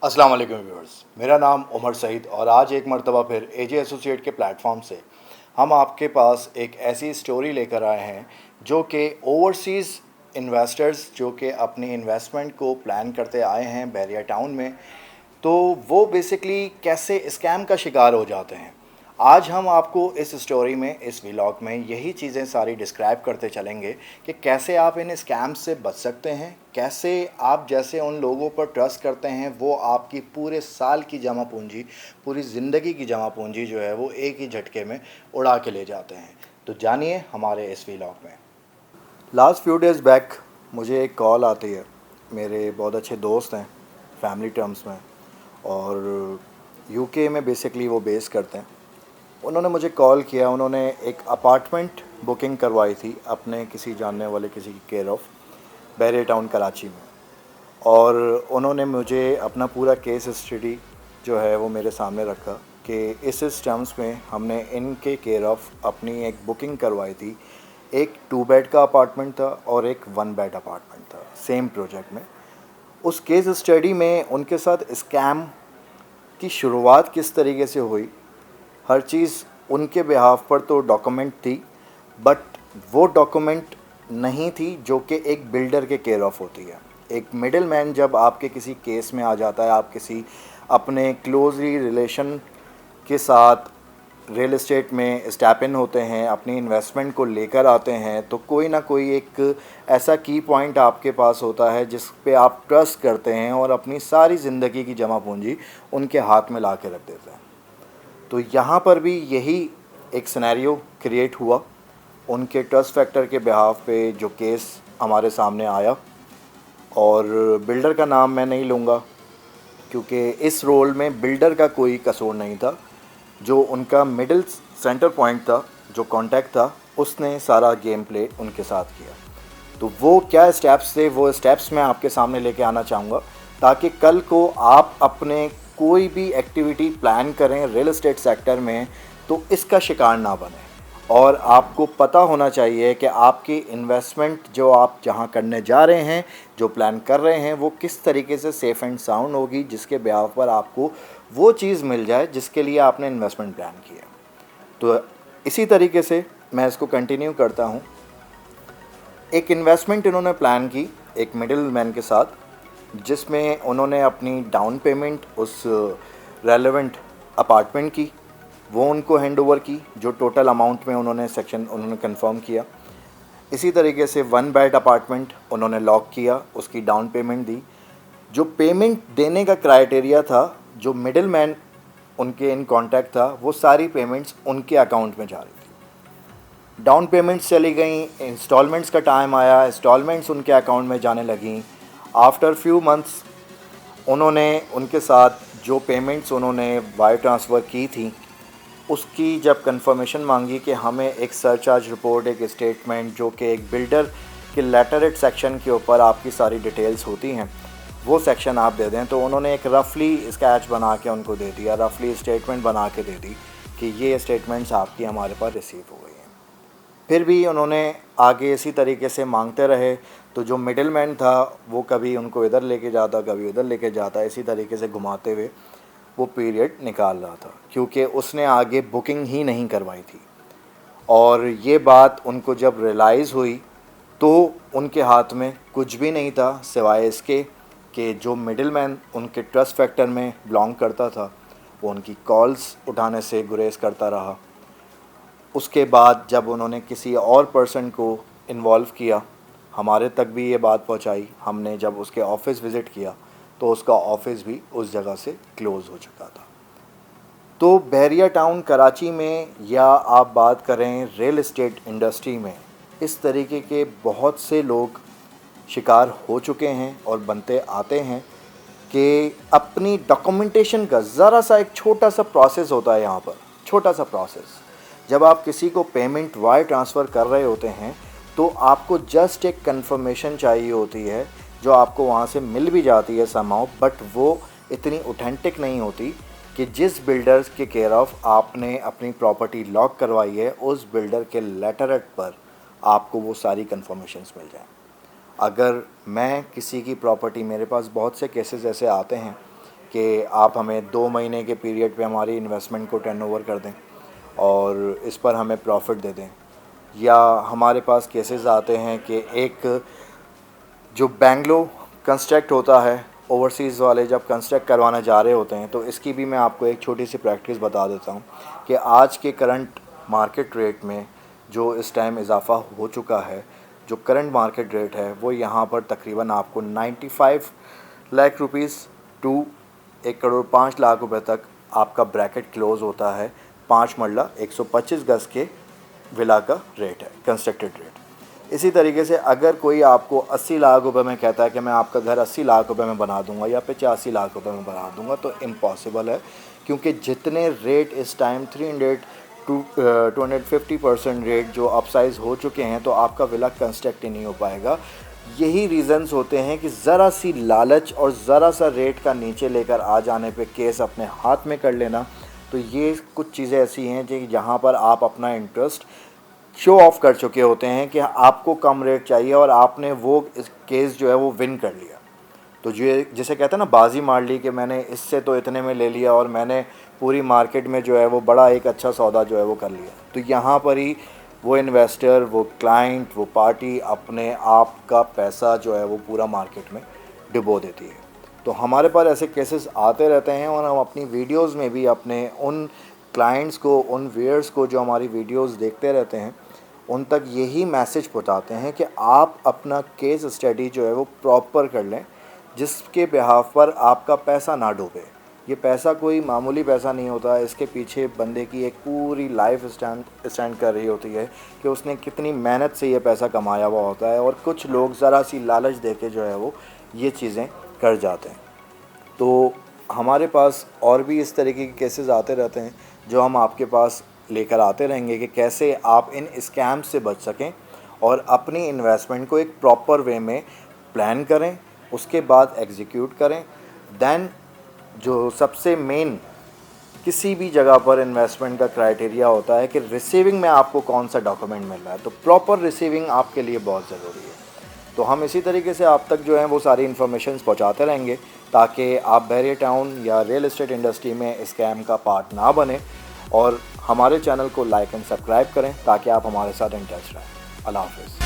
अस्सलाम वालेकुम व्यूअर्स, मेरा नाम उमर सईद और आज एक मर्तबा फिर एजे एसोसिएट के प्लेटफॉर्म से हम आपके पास एक ऐसी स्टोरी लेकर आए हैं जो कि ओवरसीज़ इन्वेस्टर्स जो कि अपनी इन्वेस्टमेंट को प्लान करते आए हैं बैरिया टाउन में, तो वो बेसिकली कैसे स्कैम का शिकार हो जाते हैं। आज हम आपको इस स्टोरी में, इस व्लॉग में यही चीज़ें सारी डिस्क्राइब करते चलेंगे कि कैसे आप इन स्कैम्स से बच सकते हैं, कैसे आप जैसे उन लोगों पर ट्रस्ट करते हैं वो आपकी पूरे साल की जमा पूंजी, पूरी ज़िंदगी की जमा पूंजी जो है वो एक ही झटके में उड़ा के ले जाते हैं। तो जानिए हमारे इस व्लॉग में। लास्ट फ्यू डेज़ बैक मुझे एक कॉल आती है, मेरे बहुत अच्छे दोस्त हैं फैमिली टर्म्स में, और यूके में बेसिकली वो बेस करते हैं। उन्होंने मुझे कॉल किया, उन्होंने एक अपार्टमेंट बुकिंग करवाई थी अपने किसी जानने वाले किसी की केयर ऑफ बैरिया टाउन कराची में, और उन्होंने मुझे अपना पूरा केस स्टडी जो है वो मेरे सामने रखा कि इस टर्म्स में हमने इनके केयर ऑफ अपनी एक बुकिंग करवाई थी। एक 2 बेड का अपार्टमेंट था और एक 1 बेड अपार्टमेंट था सेम प्रोजेक्ट में। उस केस स्टडी में उनके साथ स्कैम की शुरुआत किस तरीके से हुई, हर चीज़ उनके बिहाफ पर तो डॉक्यूमेंट थी, बट वो डॉक्यूमेंट नहीं थी जो कि एक बिल्डर के केयर ऑफ होती है। एक मिडिल मैन जब आपके किसी केस में आ जाता है, आप किसी अपने क्लोजली रिलेशन के साथ रियल एस्टेट में स्टेप इन होते हैं, अपनी इन्वेस्टमेंट को लेकर आते हैं, तो कोई ना कोई एक ऐसा की पॉइंट आपके पास होता है जिस पे आप ट्रस्ट करते हैं और अपनी सारी ज़िंदगी की जमा पूंजी उनके हाथ में ला के रख देते हैं। तो यहाँ पर भी यही एक सिनेरियो क्रिएट हुआ। उनके ट्रस्ट फैक्टर के बिहाफ पे जो केस हमारे सामने आया, और बिल्डर का नाम मैं नहीं लूँगा क्योंकि इस रोल में बिल्डर का कोई कसूर नहीं था। जो उनका मिडिल सेंटर पॉइंट था, जो कॉन्टैक्ट था, उसने सारा गेम प्ले उनके साथ किया। तो वो क्या स्टेप्स थे, वो स्टेप्स मैं आपके सामने लेके आना चाहूँगा ताकि कल को आप अपने कोई भी एक्टिविटी प्लान करें रियल एस्टेट सेक्टर में तो इसका शिकार ना बने। और आपको पता होना चाहिए कि आपकी इन्वेस्टमेंट जो आप जहां करने जा रहे हैं, जो प्लान कर रहे हैं, वो किस तरीके से सेफ़ एंड साउंड होगी, जिसके ब्याह पर आपको वो चीज़ मिल जाए जिसके लिए आपने इन्वेस्टमेंट प्लान किया। तो इसी तरीके से मैं इसको कंटिन्यू करता हूँ। एक इन्वेस्टमेंट इन्होंने प्लान की एक मिडिल मैन के साथ, जिसमें उन्होंने अपनी डाउन पेमेंट उस रेलेवेंट अपार्टमेंट की वो उनको हैंड ओवर की, जो टोटल अमाउंट में उन्होंने सेक्शन उन्होंने कंफर्म किया। इसी तरीके से 1 बेड अपार्टमेंट उन्होंने लॉक किया, उसकी डाउन पेमेंट दी। जो पेमेंट देने का क्राइटेरिया था, जो मिडिल मैन उनके इन कांटेक्ट था, वो सारी पेमेंट्स उनके अकाउंट में जा रही थी। डाउन पेमेंट्स चली गई, इंस्टॉलमेंट्स का टाइम आया, इंस्टॉलमेंट्स उनके अकाउंट में जाने लगी। आफ्टर फ्यू मंथ्स उन्होंने उनके साथ जो पेमेंट्स उन्होंने वायर ट्रांसफ़र की थी, उसकी जब कंफर्मेशन मांगी कि हमें एक सरचार्ज रिपोर्ट, एक स्टेटमेंट जो कि एक बिल्डर के लेटरेट सेक्शन के ऊपर आपकी सारी डिटेल्स होती हैं, वो सेक्शन आप दे दें, तो उन्होंने एक रफली स्केच बना के उनको दे दिया, रफली स्टेटमेंट बना के दे दी कि ये स्टेटमेंट्स आपकी हमारे पास रिसीव हो गई हैं। फिर भी उन्होंने आगे इसी तरीके से मांगते रहे, तो जो मिडिल मैन था वो कभी उनको इधर लेके जाता, कभी उधर लेके जाता, इसी तरीके से घुमाते हुए वो पीरियड निकाल रहा था, क्योंकि उसने आगे बुकिंग ही नहीं करवाई थी। और ये बात उनको जब रियलाइज़ हुई तो उनके हाथ में कुछ भी नहीं था सिवाय इसके कि जो मिडिल मैन उनके ट्रस्ट फैक्टर में बिलोंग करता था वो उनकी कॉल्स उठाने से गुरेज करता रहा। उसके बाद जब उन्होंने किसी और पर्सन को इन्वॉल्व किया, हमारे तक भी ये बात पहुंचाई, हमने जब उसके ऑफ़िस विज़िट किया तो उसका ऑफ़िस भी उस जगह से क्लोज़ हो चुका था। तो बैरिया टाउन कराची में, या आप बात करें रियल एस्टेट इंडस्ट्री में, इस तरीके के बहुत से लोग शिकार हो चुके हैं और बनते आते हैं कि अपनी डॉक्यूमेंटेशन का ज़रा सा एक छोटा सा प्रोसेस होता है यहाँ पर, छोटा सा प्रोसेस। जब आप किसी को पेमेंट वायर ट्रांसफ़र कर रहे होते हैं तो आपको जस्ट एक कंफर्मेशन चाहिए होती है, जो आपको वहाँ से मिल भी जाती है समहाउ, बट वो इतनी ऑथेंटिक नहीं होती कि जिस बिल्डर्स के केयर ऑफ आपने अपनी प्रॉपर्टी लॉक करवाई है उस बिल्डर के लेटरेट पर आपको वो सारी कंफर्मेशंस मिल जाएं। अगर मैं किसी की प्रॉपर्टी, मेरे पास बहुत से केसेस ऐसे आते हैं कि आप हमें 2 महीने के पीरियड पे हमारी इन्वेस्टमेंट को टर्नओवर कर दें और इस पर हमें प्रॉफिट दे दें। या हमारे पास केसेस आते हैं कि एक जो बेंगलो कंस्ट्रक्ट होता है, ओवरसीज़ वाले जब कंस्ट्रक्ट करवाने जा रहे होते हैं, तो इसकी भी मैं आपको एक छोटी सी प्रैक्टिस बता देता हूँ कि आज के करंट मार्केट रेट में जो इस टाइम इजाफ़ा हो चुका है, जो करंट मार्केट रेट है वो यहाँ पर तकरीबन आपको 95 लाख रुपीज़ टू 1 करोड़ 5 लाख रुपए तक आपका ब्रैकेट क्लोज़ होता है। 5 मरला 125 गज़ के विला का रेट है, कंस्ट्रक्टेड रेट। इसी तरीके से अगर कोई आपको 80 लाख रुपए में कहता है कि मैं आपका घर 80 लाख रुपए में बना दूंगा या 85 लाख रुपए में बना दूंगा, तो इम्पॉसिबल है, क्योंकि जितने रेट इस टाइम 300 टू 250% रेट जो अपसाइज हो चुके हैं, तो आपका विला कंस्ट्रक्ट ही नहीं हो पाएगा। यही रीज़न्स होते हैं कि ज़रा सी लालच और ज़रा सा रेट का नीचे लेकर आ जाने पे केस अपने हाथ में कर लेना। तो ये कुछ चीज़ें ऐसी हैं जो जहाँ पर आप अपना इंटरेस्ट शो ऑफ कर चुके होते हैं कि आपको कम रेट चाहिए और आपने वो केस जो है वो विन कर लिया। तो जो जिसे कहते हैं ना, बाजी मार ली कि मैंने इससे तो इतने में ले लिया और मैंने पूरी मार्केट में जो है वो बड़ा एक अच्छा सौदा जो है वो कर लिया। तो यहाँ पर ही वो इन्वेस्टर, वो क्लाइंट, वो पार्टी अपने आप का पैसा जो है वो पूरा मार्केट में डुबो देती है। तो हमारे पास ऐसे केसेस आते रहते हैं और हम अपनी वीडियोस में भी अपने उन क्लाइंट्स को, उन व्यूअर्स को जो हमारी वीडियोस देखते रहते हैं, उन तक यही मैसेज पहुंचाते हैं कि आप अपना केस स्टडी जो है वो प्रॉपर कर लें, जिसके बिहाफ पर आपका पैसा ना डूबे। ये पैसा कोई मामूली पैसा नहीं होता, इसके पीछे बंदे की एक पूरी लाइफ स्टैंड कर रही होती है कि उसने कितनी मेहनत से ये पैसा कमाया हुआ होता है। और कुछ लोग ज़रा सी लालच देके जो है वो ये चीज़ें कर जाते हैं। तो हमारे पास और भी इस तरीके के केसेस आते रहते हैं जो हम आपके पास लेकर आते रहेंगे कि कैसे आप इन स्कैम से बच सकें और अपनी इन्वेस्टमेंट को एक प्रॉपर वे में प्लान करें, उसके बाद एग्जीक्यूट करें। देन जो सबसे मेन किसी भी जगह पर इन्वेस्टमेंट का क्राइटेरिया होता है कि रिसीविंग में आपको कौन सा डॉक्यूमेंट मिल रहा है। तो प्रॉपर रिसीविंग आपके लिए बहुत ज़रूरी है। तो हम इसी तरीके से आप तक जो है वो सारी इन्फॉर्मेशन पहुंचाते रहेंगे ताकि आप बहरिया टाउन या रियल एस्टेट इंडस्ट्री में स्कैम का पार्ट ना बने। और हमारे चैनल को लाइक एंड सब्सक्राइब करें ताकि आप हमारे साथ इन टच रहें। अल्लाह हाफ़िज़।